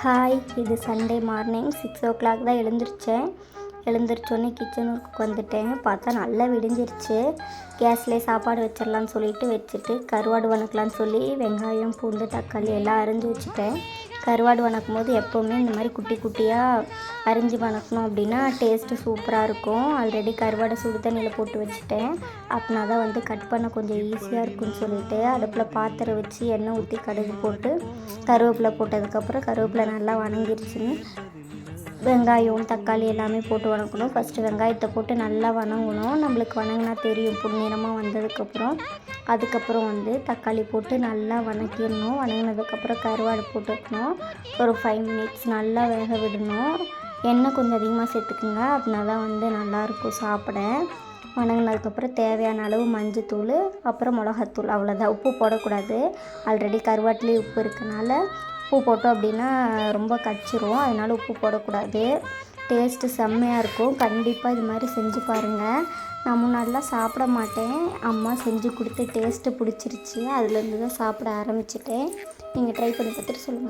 Hi, இது Sunday morning 6 o'clock தான் எழுந்திரிச்சோன்னே kitchen ஒர்க்குக்கு வந்துட்டேன். பார்த்தா நல்லா விடிஞ்சிருச்சு. கேஸ்லேயே சாப்பாடு வச்சிடலான்னு சொல்லிட்டு வச்சுட்டு கருவாடு வணக்கலான்னு சொல்லி வெங்காயம், பூண்டு, தக்காளி எல்லாம் அரிஞ்சு வச்சுட்டேன். கருவாடு வணக்கும் போது எப்போவுமே இந்த மாதிரி குட்டி குட்டியாக அரிஞ்சு வணக்கணும் அப்படின்னா டேஸ்ட்டு சூப்பராக இருக்கும். ஆல்ரெடி கருவாடை சுடு தண்ணியில் போட்டு வச்சுட்டேன். அப்படின்னா தான் கட் பண்ண கொஞ்சம் ஈஸியாக இருக்குன்னு சொல்லிட்டு அடுப்பில் பாத்திரம் வச்சு எண்ணெய் ஊற்றி கடுகு போட்டு கருவேப்பிலை போட்டதுக்கப்புறம் கருவேப்பிலை நல்லா வணங்கிருச்சுன்னு வெங்காயம், தக்காளி எல்லாமே போட்டு வணக்கணும். ஃபஸ்ட்டு வெங்காயத்தை போட்டு நல்லா வணங்கணும். நம்மளுக்கு வணங்கினா தெரியும் பொன்னிறமாக வந்ததுக்கப்புறம். அதுக்கப்புறம் தக்காளி போட்டு நல்லா வணக்கிடணும். வணங்கினதுக்கப்புறம் கருவாடு போட்டுக்கணும். ஒரு 5 minutes நல்லா வேக விடணும். எண்ணெய் கொஞ்சம் அதிகமாக சேர்த்துக்குங்க. அப்படின்னா தான் நல்லாயிருக்கும் சாப்பிட. வணங்கினதுக்கப்புறம் தேவையான அளவு மஞ்சத்தூள், அப்புறம் மிளகாத்தூள், அவ்வளோதான். உப்பு போடக்கூடாது. ஆல்ரெடி கருவாட்டிலே உப்பு இருக்கனால உப்பு போட்டோம் அப்படின்னா ரொம்ப கச்சிரும். அதனால் உப்பு போடக்கூடாது. டேஸ்ட்டு செம்மையாக இருக்கும். கண்டிப்பாக இது மாதிரி செஞ்சு பாருங்கள். நான் முன்னாடிலாம் சாப்பிட மாட்டேன். அம்மா செஞ்சு கொடுத்து டேஸ்ட்டு பிடிச்சிருச்சு. அதுலேருந்து தான் சாப்பிட ஆரம்பிச்சிட்டேன். நீங்கள் ட்ரை பண்ணி பார்த்துட்டு சொல்லுங்கள்.